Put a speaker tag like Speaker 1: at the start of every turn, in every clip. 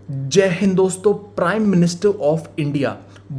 Speaker 1: जय हिंद दोस्तों। Prime minister of India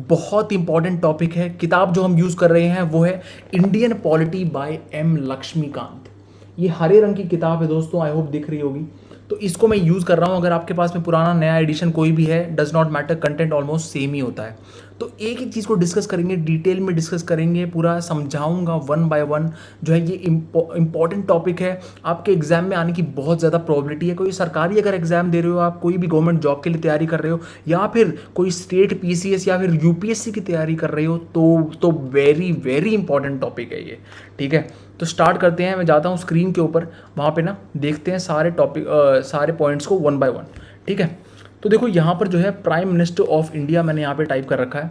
Speaker 1: बहुत इंपॉर्टेंट टॉपिक है। किताब जो हम यूज़ कर रहे हैं वो है Indian polity by M Laxmikanth. ये हरे रंग की किताब है दोस्तों, आई होप दिख रही होगी। तो इसको मैं यूज़ कर रहा हूँ। अगर आपके पास में पुराना नया एडिशन कोई भी है, does not matter, content almost same ही होता है। तो एक एक चीज़ को डिस्कस करेंगे, डिटेल में डिस्कस करेंगे, पूरा समझाऊंगा वन बाय वन। जो है ये इंपॉर्टेंट टॉपिक है, आपके एग्जाम में आने की बहुत ज़्यादा प्रोबेबिलिटी है। कोई सरकारी अगर एग्जाम दे रहे हो, आप कोई भी गवर्नमेंट जॉब के लिए तैयारी कर रहे हो, या फिर कोई स्टेट पीसीएस या फिर यूपीएससी की तैयारी कर रहे हो, तो वेरी वेरी इंपॉर्टेंट टॉपिक है ये। ठीक है, तो स्टार्ट करते हैं। मैं जाता हूँ स्क्रीन के ऊपर, वहाँ पे ना देखते हैं सारे टॉपिक, सारे पॉइंट्स को वन बाय वन। ठीक है, तो देखो यहाँ पर जो है प्राइम मिनिस्टर ऑफ इंडिया मैंने यहाँ पे टाइप कर रखा है।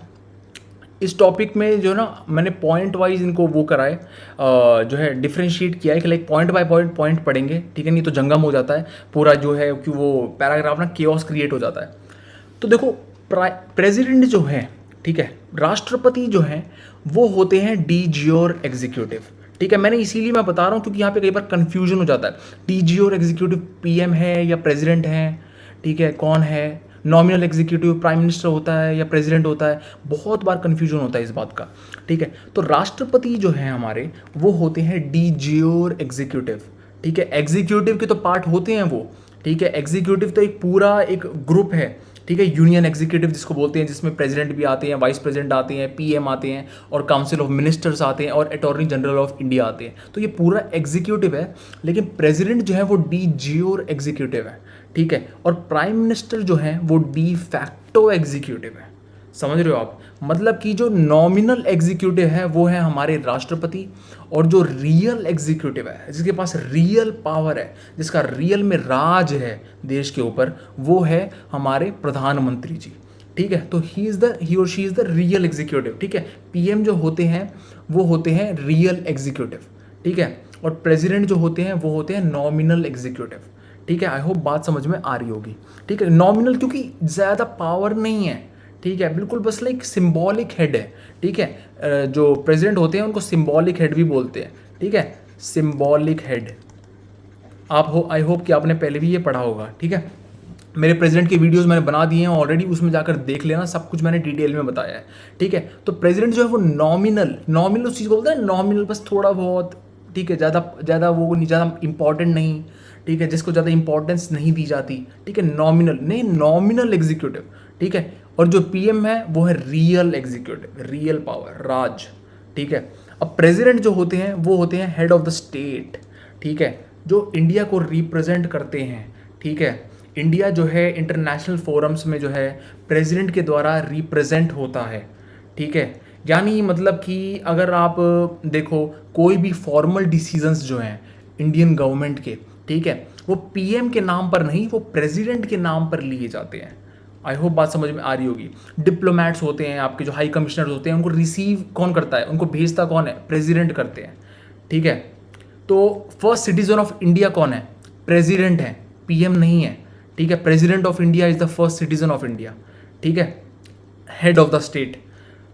Speaker 1: इस टॉपिक में जो ना मैंने पॉइंट वाइज इनको वो कराए, जो है डिफ्रेंशिएट किया है कि लाइक पॉइंट बाय पॉइंट पढ़ेंगे। ठीक है, नहीं तो जंगम हो जाता है पूरा जो है, कि वो पैराग्राफ ना केओस क्रिएट हो जाता है। तो देखो, प्रेसिडेंट जो है, ठीक है, राष्ट्रपति जो है वो होते हैं डी ज्योर एग्जीक्यूटिव। ठीक है, मैंने इसीलिए मैं बता रहा हूँ क्योंकि यहाँ पे कई बार कंफ्यूजन हो जाता है। डी ज्योर एग्जीक्यूटिव पीएम है या प्रेसिडेंट है? ठीक है, कौन है? नॉमिनल एग्जीक्यूटिव प्राइम मिनिस्टर होता है या प्रेसिडेंट होता है? बहुत बार कंफ्यूजन होता है इस बात का। ठीक है, तो राष्ट्रपति जो है हमारे वो होते हैं डी ज्योर एग्जीक्यूटिव। ठीक है, एग्जीक्यूटिव के तो पार्ट होते हैं वो। ठीक है, एग्जीक्यूटिव तो एक पूरा एक ग्रुप है। ठीक है, यूनियन एग्जीक्यूटिव जिसको बोलते हैं, जिसमें प्रेसिडेंट भी आते हैं, वाइस प्रेसिडेंट आते हैं, पीएम आते हैं, और काउंसिल ऑफ मिनिस्टर्स आते हैं, और अटॉर्नी जनरल ऑफ इंडिया आते हैं। तो ये पूरा एग्जीक्यूटिव है, लेकिन प्रेसिडेंट जो है वो डी ज्योर एग्जीक्यूटिव है। ठीक है, और प्राइम मिनिस्टर जो है वो डी फैक्टो एग्जीक्यूटिव है। समझ रहे हो आप? मतलब कि जो नॉमिनल एग्जीक्यूटिव है वो है हमारे राष्ट्रपति, और जो रियल एग्जीक्यूटिव है, जिसके पास रियल पावर है, जिसका रियल में राज है देश के ऊपर, वो है हमारे प्रधानमंत्री जी। ठीक है, तो ही और she is the real executive. ठीक है, पीएम जो होते हैं वो होते हैं रियल एग्जीक्यूटिव। ठीक है, और प्रेसिडेंट जो होते हैं वो होते हैं नॉमिनल एग्जीक्यूटिव। ठीक है, आई होप बात समझ में आ रही होगी। ठीक है, नॉमिनल क्योंकि ज़्यादा पावर नहीं है। ठीक है, बिल्कुल बस लाइक सिंबॉलिक हेड है। ठीक है, जो प्रेसिडेंट होते हैं उनको सिंबॉलिक हेड भी बोलते हैं। ठीक है, सिंबॉलिक हेड। आई होप कि आपने पहले भी ये पढ़ा होगा। ठीक है, मेरे प्रेसिडेंट के वीडियोस मैंने बना दिए हैं ऑलरेडी, उसमें जाकर देख लेना, सब कुछ मैंने डिटेल में बताया है। ठीक है, तो प्रेसिडेंट जो है वो नॉमिनल उस चीज़ को बोलते हैं, नॉमिनल बस थोड़ा बहुत। ठीक है, ज़्यादा ज़्यादा वो नहीं, ज़्यादा इंपॉर्टेंट नहीं। ठीक है, जिसको ज़्यादा इंपॉर्टेंस नहीं दी जाती। ठीक है, नॉमिनल नहीं, नॉमिनल एग्जीक्यूटिव। ठीक है, और जो पीएम है वो है रियल एग्जीक्यूटिव, रियल पावर, राज। ठीक है, अब प्रेसिडेंट जो होते हैं वो होते हैं हेड ऑफ द स्टेट। ठीक है, जो इंडिया को रिप्रेजेंट करते हैं। ठीक है, इंडिया जो है इंटरनेशनल फोरम्स में जो है प्रेसिडेंट के द्वारा रिप्रेजेंट होता है। ठीक है, यानी मतलब कि अगर आप देखो, कोई भी फॉर्मल डिसीजंस जो हैं इंडियन गवर्नमेंट के, ठीक है, वो पीएम के नाम पर नहीं, वो प्रेसिडेंट के नाम पर लिए जाते हैं। आई होप बात समझ में आ रही होगी। डिप्लोमेट्स होते हैं आपके, जो हाई कमिश्नर होते हैं, उनको रिसीव कौन करता है, उनको भेजता कौन है? प्रेसिडेंट करते हैं। ठीक है, तो फर्स्ट सिटीजन ऑफ इंडिया कौन है? प्रेसिडेंट है, पीएम नहीं है। ठीक है, president of India is the first citizen of India. ठीक है, हेड ऑफ द स्टेट।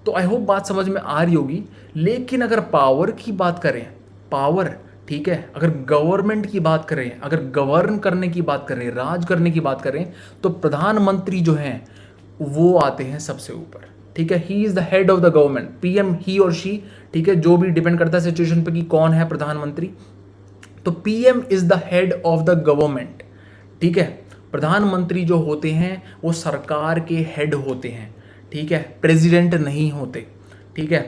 Speaker 1: तो आई होप बात समझ में आ रही होगी। लेकिन अगर पावर की बात करें, पावर, ठीक है, अगर गवर्नमेंट की बात करें, अगर गवर्न करने की बात करें, राज करने की बात करें, तो प्रधानमंत्री जो हैं वो आते हैं सबसे ऊपर। ठीक है, he is the head of the government, PM he और शी। ठीक है, जो भी डिपेंड करता है सिचुएशन पे कि कौन है प्रधानमंत्री। तो PM is the head of the government. ठीक है, प्रधानमंत्री जो होते हैं वो सरकार के हेड होते हैं। ठीक है, प्रेसिडेंट नहीं होते। ठीक है,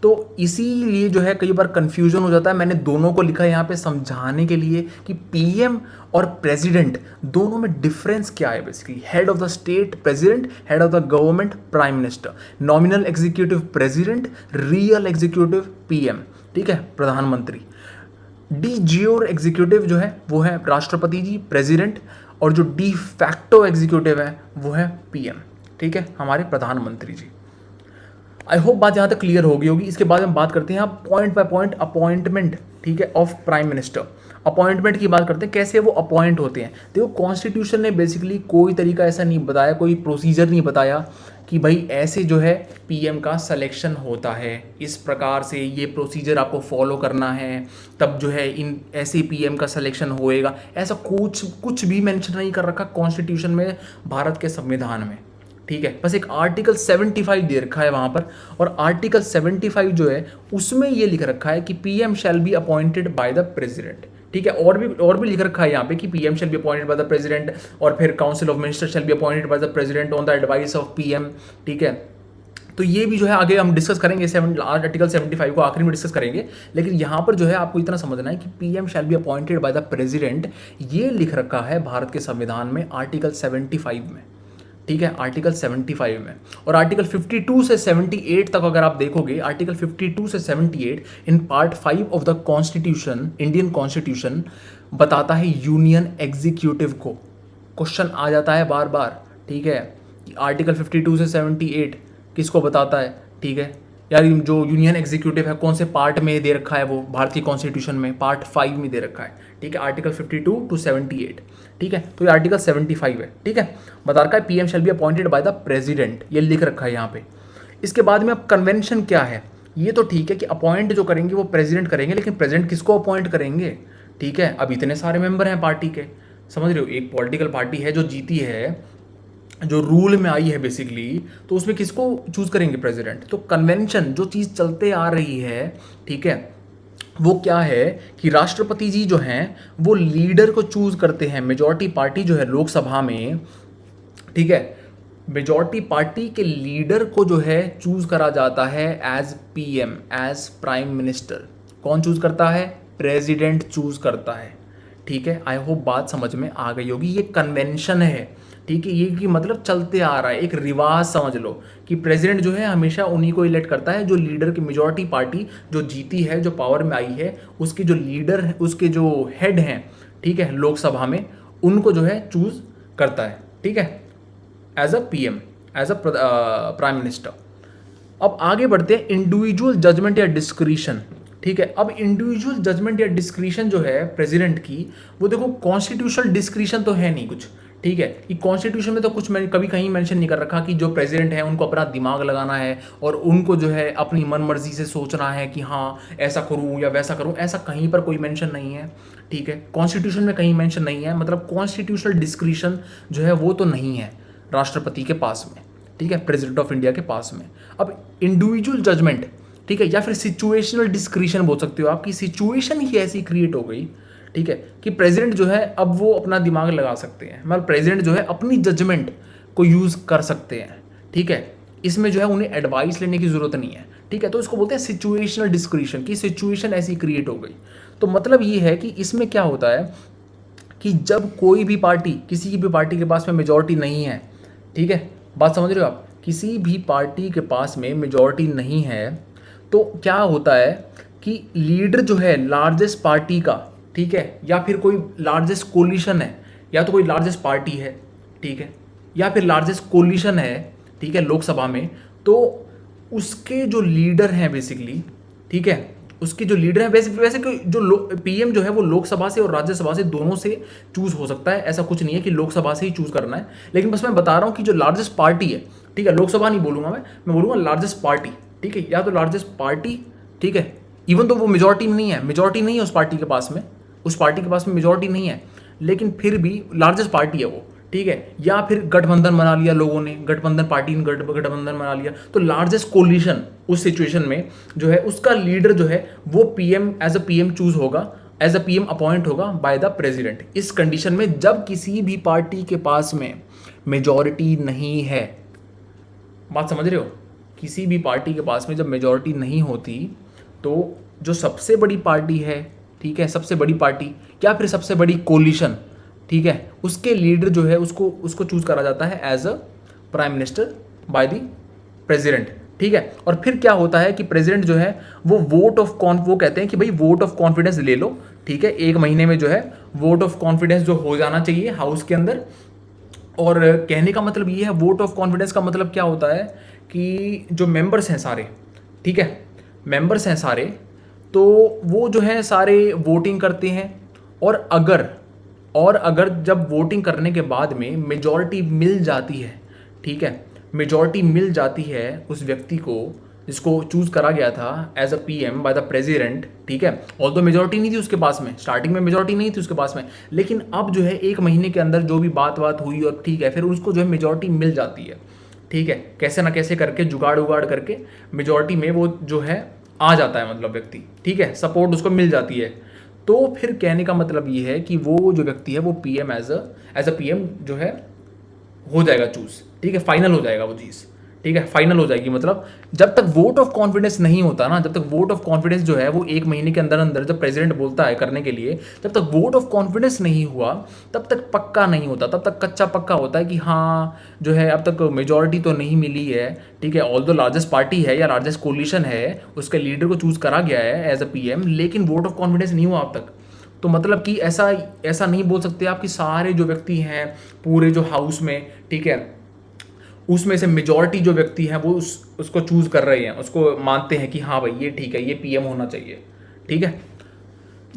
Speaker 1: तो इसीलिए जो है कई बार कंफ्यूजन हो जाता है। मैंने दोनों को लिखा है यहाँ पे समझाने के लिए कि पीएम और प्रेसिडेंट दोनों में डिफरेंस क्या है। Basically head of the state president, head of the government prime minister, nominal executive president, real executive PM. ठीक है, प्रधानमंत्री। डी ज्योर एग्जीक्यूटिव जो है वो है राष्ट्रपति जी, प्रेसिडेंट, और जो डी फैक्टो एग्जीक्यूटिव है वो है पीएम। ठीक है, हमारे प्रधानमंत्री जी। आई होप बात यहाँ तक क्लियर हो गई होगी। इसके बाद हम बात करते हैं पॉइंट बाय पॉइंट अपॉइंटमेंट, ठीक है, ऑफ प्राइम मिनिस्टर। अपॉइंटमेंट की बात करते हैं, कैसे वो अपॉइंट होते हैं। देखो कॉन्स्टिट्यूशन ने बेसिकली कोई तरीका ऐसा नहीं बताया, कोई प्रोसीजर नहीं बताया कि भाई ऐसे जो है पीएम का सिलेक्शन होता है, इस प्रकार से ये प्रोसीजर आपको फॉलो करना है, तब जो है इन ऐसे पीएम का सिलेक्शन होएगा। ऐसा कुछ भी मेंशन नहीं कर रखा कॉन्स्टिट्यूशन में, भारत के संविधान में। ठीक है, बस एक आर्टिकल 75 दे रखा है वहाँ पर, और आर्टिकल 75 जो है उसमें ये लिख रखा है कि PM shall be appointed by the president. ठीक है, और भी लिख रखा है यहाँ पे कि PM shall be appointed by the president, और फिर council of minister shall be appointed by the president on the advice of PM. ठीक है, तो ये भी जो है आगे हम डिस्कस करेंगे, आर्टिकल 75 को आखिरी में डिस्कस करेंगे। लेकिन यहाँ पर जो है आपको इतना समझना है कि PM shall be appointed by the president, ये लिख रखा है भारत के संविधान में आर्टिकल 75 में। ठीक है, आर्टिकल 75 में। और आर्टिकल 52 से 78 तक अगर आप देखोगे, आर्टिकल 52 से 78 in part 5 of the constitution, Indian constitution बताता है यूनियन एग्जीक्यूटिव को। क्वेश्चन आ जाता है बार बार। ठीक है, आर्टिकल 52 से 78 किसको बताता है? ठीक है यार, जो यूनियन एग्जीक्यूटिव है कौन से पार्ट में दे रखा है? वो भारतीय कॉन्स्टिट्यूशन में पार्ट 5 में दे रखा है। ठीक है, आर्टिकल 52 टू 78। ठीक है, तो ये आर्टिकल 75 है। ठीक है, बता रखा है PM shall be appointed by the president, ये लिख रखा है यहाँ पे। इसके बाद में अब कन्वेंशन क्या है? ये तो ठीक है कि अपॉइंट जो करेंगे वो प्रेसिडेंट करेंगे, लेकिन प्रेसिडेंट किसको अपॉइंट करेंगे? ठीक है, अब इतने सारे मेंबर हैं पार्टी के, समझ रहे हो, एक पॉलिटिकल पार्टी है जो जीती है, जो रूल में आई है बेसिकली, तो उसमें किसको चूज करेंगे? प्रेसिडेंट। तो कन्वेंशन जो चीज़ चलते आ रही है, ठीक है, वो क्या है कि राष्ट्रपति जी जो हैं वो लीडर को चूज करते हैं। मेजॉरिटी पार्टी जो है लोकसभा में, ठीक है, मेजॉरिटी पार्टी के लीडर को जो है चूज करा जाता है as PM, as prime minister. कौन चूज करता है? प्रेसिडेंट चूज करता है। ठीक है, आई होप बात समझ में आ गई होगी। ये कन्वेंशन है। ठीक है, ये कि मतलब चलते आ रहा है, एक रिवाज समझ लो कि प्रेसिडेंट जो है हमेशा उन्हीं को इलेक्ट करता है जो लीडर की, मेजॉरिटी पार्टी जो जीती है, जो पावर में आई है, उसके जो लीडर है, उसके जो हेड हैं, ठीक है, लोकसभा में, उनको जो है चूज करता है। ठीक है, as a PM, as a prime minister. अब आगे बढ़ते हैं, इंडिविजुअल जजमेंट या डिस्क्रिशन। ठीक है, अब इंडिविजुअल जजमेंट या डिस्क्रिशन जो है प्रेसिडेंट की, वो देखो कॉन्स्टिट्यूशनल डिस्क्रिशन तो है नहीं कुछ। ठीक है, कि कॉन्स्टिट्यूशन में तो कुछ मैंने कभी कहीं मेंशन नहीं कर रखा कि जो प्रेसिडेंट है उनको अपना दिमाग लगाना है और उनको जो है अपनी मन मर्जी से सोचना है कि हाँ ऐसा करूँ या वैसा करूँ, ऐसा कहीं पर कोई मेंशन नहीं है। ठीक है, कॉन्स्टिट्यूशन में कहीं मेंशन नहीं है, मतलब कॉन्स्टिट्यूशनल डिस्क्रिशन जो है वो तो नहीं है राष्ट्रपति के पास में। ठीक है, प्रेसिडेंट ऑफ इंडिया के पास में। अब इंडिविजुअल जजमेंट, ठीक है, या फिर सिचुएशनल डिस्क्रिशन बोल सकते हो, आपकी सिचुएशन ही ऐसी क्रिएट हो गई, ठीक है, कि प्रेसिडेंट जो है अब वो अपना दिमाग लगा सकते हैं, मतलब प्रेसिडेंट जो है अपनी जजमेंट को यूज़ कर सकते हैं। ठीक है, इसमें जो है उन्हें एडवाइस लेने की ज़रूरत नहीं है। ठीक है, तो इसको बोलते हैं सिचुएशनल डिस्क्रिशन, की सिचुएशन ऐसी क्रिएट हो गई। तो मतलब ये है कि इसमें क्या होता है कि जब कोई भी पार्टी, किसी भी पार्टी के पास में मेजॉरिटी नहीं है, ठीक है, बात समझ रहे हो आप, किसी भी पार्टी के पास में मेजॉरिटी नहीं है, तो क्या होता है कि लीडर जो है लार्जेस्ट पार्टी का, ठीक है, या फिर कोई लार्जेस्ट कोलिशन है, या तो कोई लार्जेस्ट पार्टी है, ठीक है, या फिर लार्जेस्ट कोलिशन है, ठीक है, लोकसभा में, तो उसके जो लीडर हैं बेसिकली, ठीक है, उसके जो लीडर हैं, वैसे कि जो पीएम जो है वो लोकसभा से और राज्यसभा से दोनों से चूज हो सकता है, ऐसा कुछ नहीं है कि लोकसभा से ही चूज करना है। लेकिन बस मैं बता रहा हूँ कि जो लार्जेस्ट पार्टी है, ठीक है, लोकसभा नहीं बोलूँगा मैं बोलूँगा लार्जेस्ट पार्टी, ठीक है, या तो लार्जेस्ट पार्टी, ठीक है, इवन तो वो मेजॉरिटी में नहीं है, मेजॉरिटी नहीं है उस पार्टी के पास में, उस पार्टी के पास में मेजॉरिटी नहीं है, लेकिन फिर भी लार्जेस्ट पार्टी है वो, ठीक है, या फिर गठबंधन बना लिया लोगों ने, गठबंधन पार्टी ने गठबंधन बना लिया, तो लार्जेस्ट कोलिशन उस सिचुएशन में जो है उसका लीडर जो है वो PM, as a PM choose होगा, एज अ पीएम अपॉइंट होगा बाय द प्रेसिडेंट। इस कंडीशन में जब किसी भी पार्टी के पास में मेजॉरिटी नहीं है, बात समझ रहे हो, किसी भी पार्टी के पास में जब मेजॉरिटी नहीं होती, तो जो सबसे बड़ी पार्टी है, ठीक है, सबसे बड़ी पार्टी या फिर सबसे बड़ी कोलिशन, ठीक है, उसके लीडर जो है उसको चूज करा जाता है as a prime minister by the president. ठीक है, और फिर क्या होता है कि प्रेसिडेंट जो है वो वो कहते हैं कि भाई वोट ऑफ कॉन्फिडेंस ले लो, ठीक है, 1 महीने में जो है वोट ऑफ कॉन्फिडेंस जो हो जाना चाहिए हाउस के अंदर। और कहने का मतलब ये है, वोट ऑफ कॉन्फिडेंस का मतलब क्या होता है कि जो मेंबर्स हैं सारे, ठीक है, मेंबर्स हैं सारे, तो वो जो है सारे वोटिंग करते हैं और अगर जब वोटिंग करने के बाद में मेजॉरिटी मिल जाती है, ठीक है, मेजॉरिटी मिल जाती है उस व्यक्ति को जिसको चूज करा गया था as a PM by the president, ठीक है, ऑल्दो मेजॉरिटी नहीं थी उसके पास में, स्टार्टिंग में मेजॉरिटी नहीं थी उसके पास में, लेकिन अब जो है 1 महीने के अंदर जो भी बात हुई और ठीक है, फिर उसको जो है मेजॉरिटी मिल जाती है, ठीक है, कैसे ना कैसे करके जुगाड़ उगाड़ करके मेजॉरिटी में वो जो है आ जाता है, मतलब व्यक्ति, ठीक है, सपोर्ट उसको मिल जाती है। तो फिर कहने का मतलब ये है कि वो जो व्यक्ति है वो पीएम एज अ पीएम जो है हो जाएगा चूज, ठीक है, फाइनल हो जाएगा वो चीज़, ठीक है, फाइनल हो जाएगी। मतलब जब तक वोट ऑफ कॉन्फिडेंस नहीं होता ना, जब तक वोट ऑफ कॉन्फिडेंस जो है वो 1 महीने के अंदर अंदर जब प्रेसिडेंट बोलता है करने के लिए, जब तक वोट ऑफ कॉन्फिडेंस नहीं हुआ तब तक पक्का नहीं होता, तब तक कच्चा पक्का होता है कि हाँ जो है अब तक मेजॉरिटी तो नहीं मिली है, ठीक है, ऑल द लार्जेस्ट पार्टी है या लार्जेस्ट कोलिशन है, उसके लीडर को चूज करा गया है एज अ पीएम, लेकिन वोट ऑफ कॉन्फिडेंस नहीं हुआ अब तक। तो मतलब कि ऐसा नहीं बोल सकते आप कि सारे जो व्यक्ति हैं पूरे जो हाउस में, ठीक है, उसमें से मेजॉरिटी जो व्यक्ति हैं वो उसको चूज कर रहे हैं, उसको मानते हैं कि हाँ भाई ये ठीक है, ये पीएम होना चाहिए, ठीक है।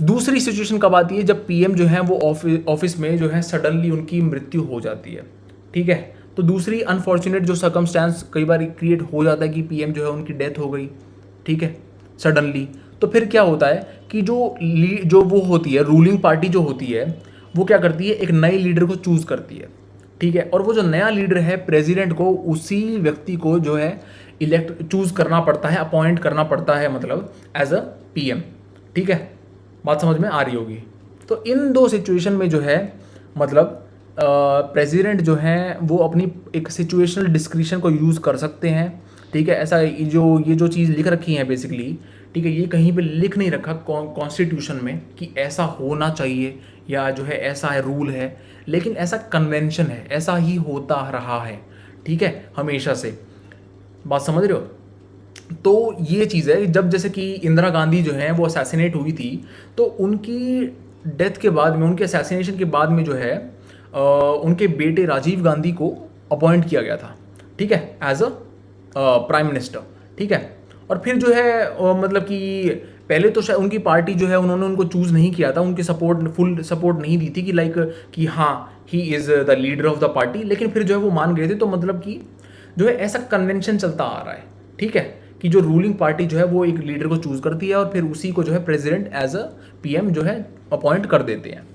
Speaker 1: दूसरी सिचुएशन कब आती है, जब पीएम जो है वो ऑफिस में जो है सडनली उनकी मृत्यु हो जाती है, ठीक है। तो दूसरी अनफॉर्चुनेट जो सर्कमस्टेंस कई बार क्रिएट हो जाता है कि पीएम जो है उनकी डेथ हो गई, ठीक है, सडनली। तो फिर क्या होता है कि जो वो होती है रूलिंग पार्टी जो होती है वो क्या करती है, एक नए लीडर को चूज करती है, ठीक है, और वो जो नया लीडर है प्रेसिडेंट को उसी व्यक्ति को जो है इलेक्ट चूज करना पड़ता है, अपॉइंट करना पड़ता है, मतलब एज अ पीएम, ठीक है, बात समझ में आ रही होगी। तो इन दो सिचुएशन में जो है मतलब प्रेसिडेंट जो है वो अपनी एक सिचुएशनल डिस्क्रिशन को यूज़ कर सकते हैं, ठीक है। ऐसा ये जो चीज़ लिख रखी है बेसिकली, ठीक है, ये कहीं पे लिख नहीं रखा कॉन्स्टिट्यूशन में कि ऐसा होना चाहिए या जो है ऐसा है रूल है, लेकिन ऐसा कन्वेंशन है, ऐसा ही होता रहा है, ठीक है, हमेशा से। बात समझ रहे हो? तो ये चीज़ है, जब जैसे कि इंदिरा गांधी जो है वो असैसिनेट हुई थी, तो उनकी डेथ के बाद में, उनके असैसिनेशन के बाद में जो है उनके बेटे राजीव गांधी को अपॉइंट किया गया था, ठीक है, एज अ प्राइम मिनिस्टर, ठीक है। और फिर जो है मतलब कि पहले तो शायद उनकी पार्टी जो है उन्होंने उनको चूज़ नहीं किया था, उनकी फुल सपोर्ट नहीं दी थी कि लाइक कि हाँ he is the leader of the party, लेकिन फिर जो है वो मान गए थे। तो मतलब कि जो है ऐसा कन्वेंशन चलता आ रहा है, ठीक है, कि जो रूलिंग पार्टी जो है वो एक लीडर को चूज़ करती है और फिर उसी को जो है प्रेसिडेंट एज अ पीएम जो है अपॉइंट कर देते हैं।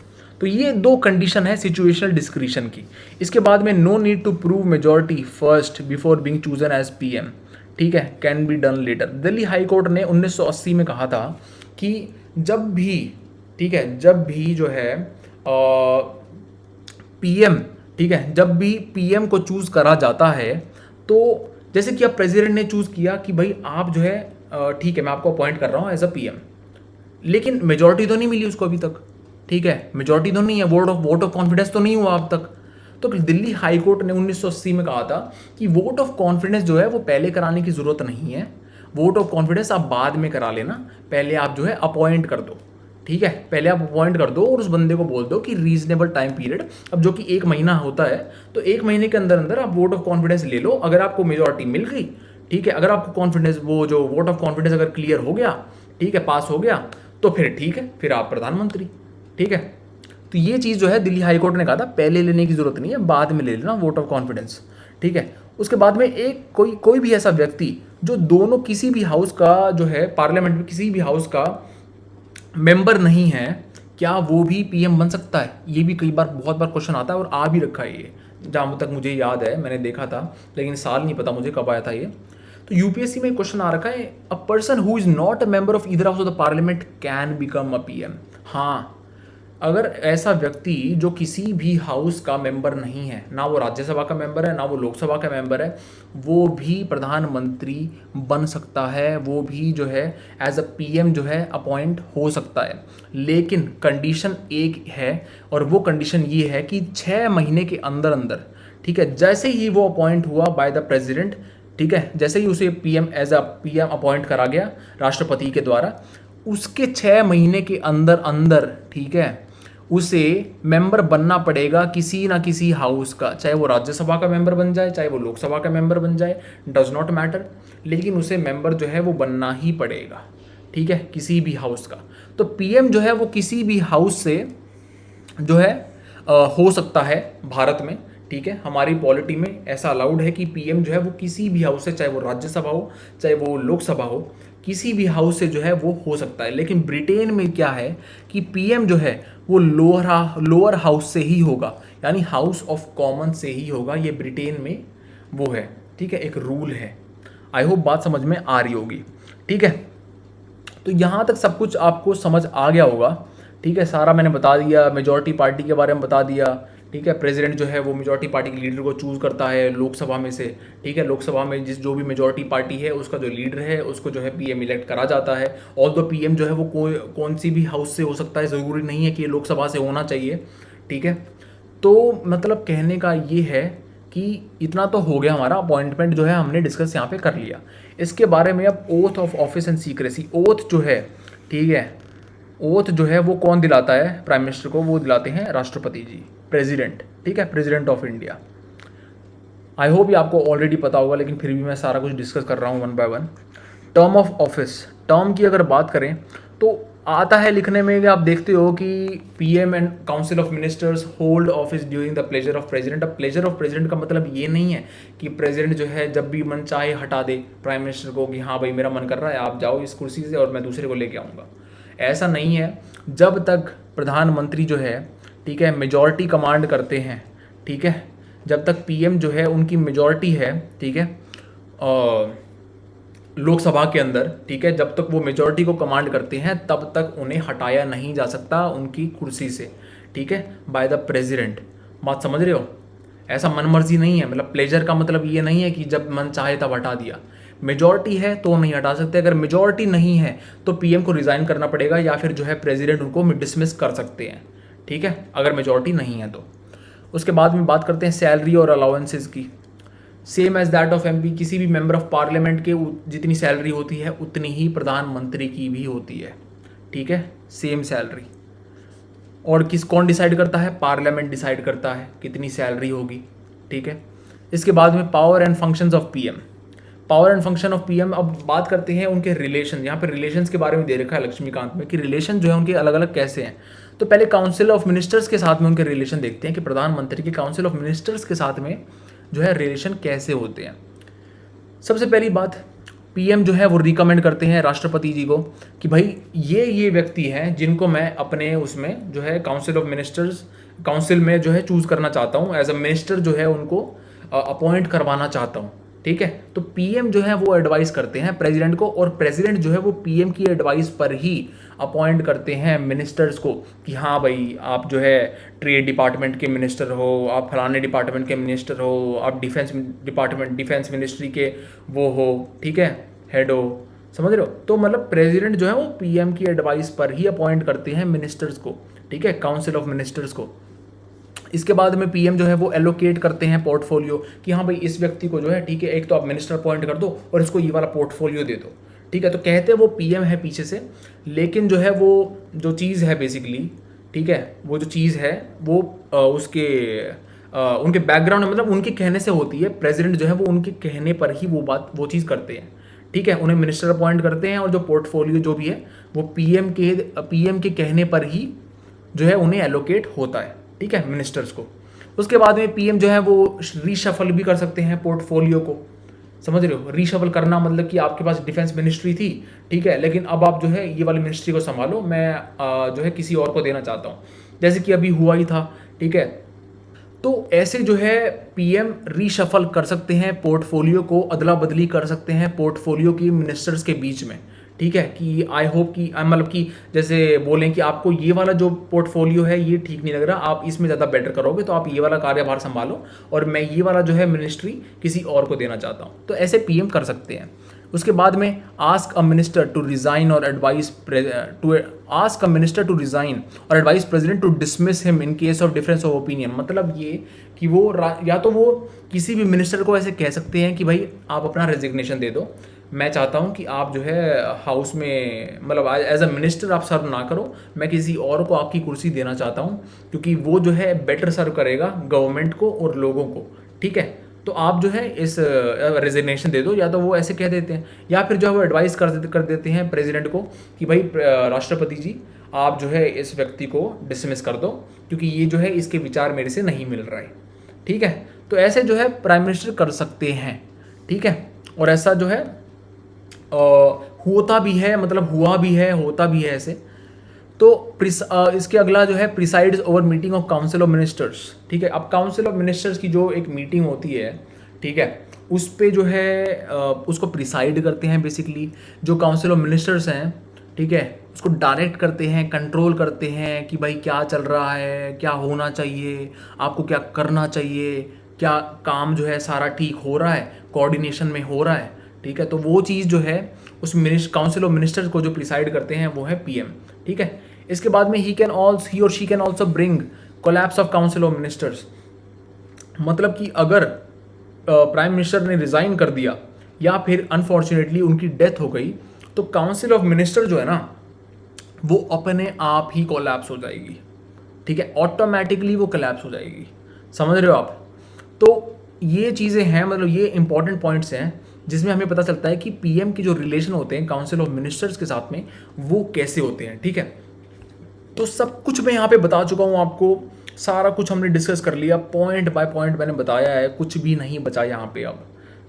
Speaker 1: तो ये दो कंडीशन है सिचुएशनल डिस्क्रिशन की। इसके बाद में no need to prove majority first before being chosen as PM, ठीक है, can be done later. Delhi high court ने 1980 में कहा था कि जब भी, ठीक है, जब भी जो है पीएम, ठीक है, जब भी पीएम को चूज करा जाता है, तो जैसे कि अब प्रेसिडेंट ने चूज किया कि भाई आप जो है ठीक है मैं आपको अपॉइंट कर रहा हूँ एज अ पीएम, लेकिन मेजॉरिटी तो नहीं मिली उसको अभी तक, ठीक है, मेजॉरिटी तो नहीं है, वोट ऑफ कॉन्फिडेंस तो नहीं हुआ अब तक। तो दिल्ली हाई कोर्ट ने 1980 में कहा था कि वोट ऑफ कॉन्फिडेंस जो है वो पहले कराने की ज़रूरत नहीं है, वोट ऑफ कॉन्फिडेंस आप बाद में करा लेना, पहले आप जो है अपॉइंट कर दो, ठीक है, पहले आप अपॉइंट कर दो और उस बंदे को बोल दो कि रीजनेबल टाइम पीरियड, अब जो कि 1 महीना होता है, तो 1 महीने के अंदर अंदर आप वोट ऑफ कॉन्फिडेंस ले लो। अगर आपको मेजॉरिटी मिल गई, ठीक है, अगर आपको कॉन्फिडेंस वो जो वोट ऑफ कॉन्फिडेंस अगर क्लियर हो गया, ठीक है, पास हो गया, तो फिर ठीक है, फिर आप प्रधानमंत्री, ठीक है। तो ये चीज़ जो है दिल्ली हाई कोर्ट ने कहा था पहले लेने की जरूरत नहीं है, बाद में ले लेना वोट ऑफ कॉन्फिडेंस, ठीक है। उसके बाद में एक कोई भी ऐसा व्यक्ति जो दोनों किसी भी हाउस का जो है पार्लियामेंट में किसी भी हाउस का मेंबर नहीं है, क्या वो भी पीएम बन सकता है? ये भी कई बार बहुत बार क्वेश्चन आता है और आ भी रखा है ये, जहाँ तक मुझे याद है मैंने देखा था, लेकिन साल नहीं पता मुझे कब आया था ये। तो यूपीएससी में क्वेश्चन आ रखा है, a person who is not a member of either house of the parliament can become a PM. हाँ, अगर ऐसा व्यक्ति जो किसी भी हाउस का मेंबर नहीं है, ना वो राज्यसभा का मेंबर है ना वो लोकसभा का मेंबर है, वो भी प्रधानमंत्री बन सकता है, वो भी जो है एज अ पीएम जो है अपॉइंट हो सकता है। लेकिन कंडीशन एक है और वो कंडीशन ये है कि 6 महीने के अंदर अंदर, ठीक है, जैसे ही वो अपॉइंट हुआ बाय द प्रेसिडेंट, ठीक है, जैसे ही उसे PM as a PM appoint करा गया राष्ट्रपति के द्वारा, उसके 6 महीने के अंदर अंदर, ठीक है, उसे मेंबर बनना पड़ेगा किसी ना किसी हाउस का, चाहे वो राज्यसभा का मेंबर बन जाए चाहे वो लोकसभा का मेंबर बन जाए, डज नॉट मैटर, लेकिन उसे मेंबर जो है वो बनना ही पड़ेगा, ठीक है, किसी भी हाउस का। तो पीएम जो है वो किसी भी हाउस से जो है हो सकता है भारत में, ठीक है। हमारी पॉलिटी में ऐसा अलाउड है कि पीएम जो है वो किसी भी हाउस से, चाहे वो राज्यसभा हो चाहे वो लोकसभा हो, किसी भी हाउस से जो है वो हो सकता है। लेकिन ब्रिटेन में क्या है कि पीएम जो है वो लोअर हाउस से ही होगा, यानी हाउस ऑफ कॉमन से ही होगा। ये ब्रिटेन में वो है, ठीक है, एक रूल है। आई होप बात समझ में आ रही होगी, ठीक है। तो यहाँ तक सब कुछ आपको समझ आ गया होगा, ठीक है। सारा मैंने बता दिया, मेजॉरिटी पार्टी के बारे में बता दिया, ठीक है। प्रेसिडेंट जो है वो मेजॉरिटी पार्टी के लीडर को चूज़ करता है लोकसभा में से, ठीक है। लोकसभा में जो भी मेजॉरिटी पार्टी है उसका जो लीडर है उसको जो है पीएम इलेक्ट करा जाता है। ऑल्दो पीएम जो है वो कौन सी भी हाउस से हो सकता है, ज़रूरी नहीं है कि ये लोकसभा से होना चाहिए, ठीक है। तो मतलब कहने का ये है कि इतना तो हो गया, हमारा अपॉइंटमेंट जो है हमने डिस्कस यहाँ पे कर लिया। इसके बारे में अब oath of office and secrecy, oath जो है, ठीक है, ओथ जो है वो कौन दिलाता है प्राइम मिनिस्टर को? वो दिलाते हैं राष्ट्रपति जी, प्रेसिडेंट, ठीक है, president of India. I hope ये आपको ऑलरेडी पता होगा, लेकिन फिर भी मैं सारा कुछ डिस्कस कर रहा हूँ one by one. Term of office, term की अगर बात करें तो आता है लिखने में कि आप देखते हो कि PM and council of ministers hold office during the pleasure of president. अब प्लेजर ऑफ प्रेसिडेंट का मतलब ये नहीं है कि प्रेसिडेंट जो है जब भी मन चाहे हटा दे प्राइम मिनिस्टर को कि हाँ भाई मेरा मन कर रहा है आप जाओ इस कुर्सी से और मैं दूसरे को लेके आऊँगा, ऐसा नहीं है। जब तक प्रधानमंत्री जो है, ठीक है, मेजॉरिटी कमांड करते हैं, ठीक है, जब तक पीएम जो है उनकी मेजॉरिटी है, ठीक है, लोकसभा के अंदर, ठीक है, जब तक वो मेजॉरिटी को कमांड करते हैं तब तक उन्हें हटाया नहीं जा सकता उनकी कुर्सी से, ठीक है, बाय द प्रेसिडेंट। बात समझ रहे हो? ऐसा मनमर्जी नहीं है, मतलब प्लेजर का मतलब ये नहीं है कि जब मन चाहे तब हटा दिया। मेजॉरिटी है तो नहीं हटा सकते, अगर मेजॉरिटी नहीं है तो पीएम को रिजाइन करना पड़ेगा या फिर जो है प्रेसिडेंट उनको डिसमिस कर सकते हैं, ठीक है, अगर मेजॉरिटी नहीं है तो। उसके बाद में बात करते हैं सैलरी और अलाउंसेस की। Same as that of MP, किसी भी मेंबर ऑफ पार्लियामेंट के जितनी सैलरी होती है उतनी ही प्रधानमंत्री की भी होती है, ठीक है, सेम सैलरी। और कौन डिसाइड करता है? पार्लियामेंट डिसाइड करता है कितनी सैलरी होगी, ठीक है। इसके बाद में power and functions of PM, power and function of PM. अब बात करते हैं उनके रिलेशन। यहाँ पे रिलेशंस के बारे में दे रखा है लक्ष्मीकांत में कि रिलेशन जो है उनके अलग अलग कैसे हैं। तो पहले काउंसिल ऑफ मिनिस्टर्स के साथ में उनके रिलेशन देखते हैं कि प्रधानमंत्री के काउंसिल ऑफ मिनिस्टर्स के साथ में जो है रिलेशन कैसे होते हैं। सबसे पहली बात, पीएम जो है वो रिकमेंड करते हैं राष्ट्रपति जी को कि भाई ये व्यक्ति हैं जिनको मैं अपने उसमें जो है काउंसिल ऑफ मिनिस्टर्स, काउंसिल में जो है चूज़ करना चाहता हूँ, एज अ मिनिस्टर जो है उनको अपॉइंट करवाना चाहता हूँ, ठीक है। तो पीएम जो है वो एडवाइस करते हैं प्रेसिडेंट को, और प्रेसिडेंट जो है वो पीएम की एडवाइस पर ही अपॉइंट करते हैं मिनिस्टर्स को कि हाँ भाई आप जो है ट्रेड डिपार्टमेंट के मिनिस्टर हो, आप फलाने डिपार्टमेंट के मिनिस्टर हो, आप डिफेंस डिपार्टमेंट, डिफेंस मिनिस्ट्री के वो हो, ठीक है, हेड हो, समझ रहे हो? तो मतलब प्रेसिडेंट जो है वो पीएम की एडवाइस पर ही अपॉइंट करते हैं मिनिस्टर्स को, ठीक है, काउंसिल ऑफ मिनिस्टर्स को। इसके बाद में पीएम जो है वो एलोकेट करते हैं पोर्टफोलियो कि हाँ भाई इस व्यक्ति को जो है, ठीक है, एक तो आप मिनिस्टर अपॉइंट कर दो और इसको ये वाला पोर्टफोलियो दे दो, ठीक है। तो कहते हैं वो पीएम है पीछे से, लेकिन जो है वो जो चीज़ है बेसिकली, ठीक है, वो जो चीज़ है वो उनके बैकग्राउंड में, मतलब उनके कहने से होती है। प्रेसिडेंट जो है वो उनके कहने पर ही वो चीज़ करते हैं, ठीक है। उन्हें मिनिस्टर अपॉइंट करते हैं और जो पोर्टफोलियो जो भी है वो पीएम के कहने पर ही जो है उन्हें एलोकेट होता है, ठीक है, मिनिस्टर्स को। उसके बाद में पीएम जो है वो रीशफल भी कर सकते हैं पोर्टफोलियो को, समझ रहे हो? रीशफल करना मतलब कि आपके पास डिफेंस मिनिस्ट्री थी, ठीक है, लेकिन अब आप जो है ये वाली मिनिस्ट्री को संभालो, मैं जो है किसी और को देना चाहता हूँ, जैसे कि अभी हुआ ही था, ठीक है। तो ऐसे जो है पीएम रीशफल कर सकते हैं पोर्टफोलियो को, अदला बदली कर सकते हैं पोर्टफोलियो की मिनिस्टर्स के बीच में, ठीक है। कि आई होप कि मतलब कि जैसे बोलें कि आपको ये वाला जो पोर्टफोलियो है ये ठीक नहीं लग रहा, आप इसमें ज़्यादा बेटर करोगे तो आप ये वाला कार्यभार संभालो और मैं ये वाला जो है मिनिस्ट्री किसी और को देना चाहता हूँ। तो ऐसे पीएम कर सकते हैं। उसके बाद में ask a minister to resign और advise president to dismiss him in case of difference of opinion. मतलब ये कि वो या तो वो किसी भी मिनिस्टर को ऐसे कह सकते हैं कि भाई आप अपना रेजिग्नेशन दे दो, मैं चाहता हूं कि आप जो है हाउस में, मतलब एज अ मिनिस्टर आप सर्व ना करो, मैं किसी और को आपकी कुर्सी देना चाहता हूं क्योंकि वो जो है बेटर सर्व करेगा गवर्नमेंट को और लोगों को, ठीक है। तो आप जो है इस रेजिग्नेशन दे दो, या तो वो ऐसे कह देते हैं, या फिर जो है वो एडवाइस कर देते हैं प्रेसिडेंट को कि भाई राष्ट्रपति जी आप जो है इस व्यक्ति को डिसमिस कर दो, क्योंकि ये जो है इसके विचार मेरे से नहीं मिल रहा है। ठीक है, तो ऐसे जो है प्राइम मिनिस्टर कर सकते हैं। ठीक है, और ऐसा जो है होता भी है, मतलब हुआ भी है, होता भी है ऐसे। तो इसके अगला जो है presides over meeting of council of ministers. ठीक है, अब काउंसिल ऑफ मिनिस्टर्स की जो एक मीटिंग होती है, ठीक है, उस पे जो है उसको प्रिसाइड करते हैं बेसिकली जो काउंसिल ऑफ मिनिस्टर्स हैं। ठीक है, उसको डायरेक्ट करते हैं, कंट्रोल करते हैं कि भाई क्या चल रहा है, क्या होना चाहिए, आपको क्या करना चाहिए, क्या काम जो है सारा ठीक हो रहा है, कोऑर्डिनेशन में हो रहा है। ठीक है, तो वो चीज़ जो है उस काउंसिल ऑफ मिनिस्टर्स को जो प्रिसाइड करते हैं वो है पीएम। ठीक है, इसके बाद में ही और she can also bring collapse of council of ministers. मतलब कि अगर प्राइम मिनिस्टर ने रिज़ाइन कर दिया या फिर अनफॉर्चुनेटली उनकी डेथ हो गई, तो काउंसिल ऑफ मिनिस्टर जो है ना वो अपने आप ही कोलैप्स हो जाएगी। ठीक है, ऑटोमेटिकली वो कोलैप्स हो जाएगी। समझ रहे हो आप? तो ये चीज़ें हैं, मतलब ये इंपॉर्टेंट पॉइंट्स हैं जिसमें हमें पता चलता है कि पीएम के जो रिलेशन होते हैं काउंसिल ऑफ मिनिस्टर्स के साथ में वो कैसे होते हैं। ठीक है, तो सब कुछ मैं यहाँ पे बता चुका हूँ आपको, सारा कुछ हमने डिस्कस कर लिया, पॉइंट बाय पॉइंट मैंने बताया है, कुछ भी नहीं बचा यहाँ पे अब।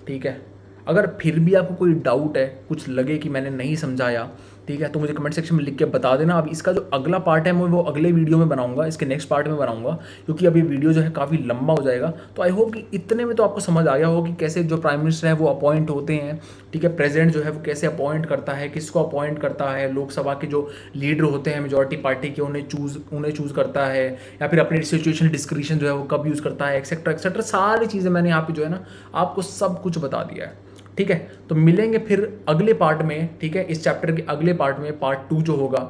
Speaker 1: ठीक है, अगर फिर भी आपको कोई डाउट है, कुछ लगे कि मैंने नहीं समझाया, ठीक है, तो मुझे कमेंट सेक्शन में लिख के बता देना। अब इसका जो अगला पार्ट है मैं वो अगले वीडियो में बनाऊंगा, इसके नेक्स्ट पार्ट में बनाऊंगा, क्योंकि अभी वीडियो जो है काफ़ी लंबा हो जाएगा। तो आई होप कि इतने में तो आपको समझ आ गया हो कि कैसे जो प्राइम मिनिस्टर है वो अपॉइंट होते हैं। ठीक है, प्रेसिडेंट जो है वो कैसे अपॉइंट करता है, किसको अपॉइंट करता है, लोकसभा के जो लीडर होते हैं मेजॉरिटी पार्टी के उन्हें चूज़ करता है, या फिर अपनी सिचुएशन डिस्क्रिप्शन जो है वो कब यूज़ करता है, एक्सेट्रा एक्सेट्रा। सारी चीज़ें मैंने यहाँ पे जो है ना आपको सब कुछ बता दिया है। ठीक है, तो मिलेंगे फिर अगले पार्ट में। ठीक है, इस चैप्टर के अगले पार्ट में, पार्ट 2 जो होगा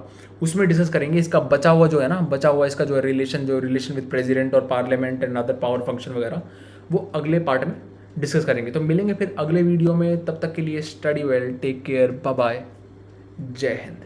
Speaker 1: उसमें डिस्कस करेंगे इसका बचा हुआ जो है ना, बचा हुआ इसका जो रिलेशन विद प्रेसिडेंट और parliament and other power function वगैरह, वो अगले पार्ट में डिस्कस करेंगे। तो मिलेंगे फिर अगले वीडियो में, तब तक के लिए study well, take care, bye bye, जय हिंद।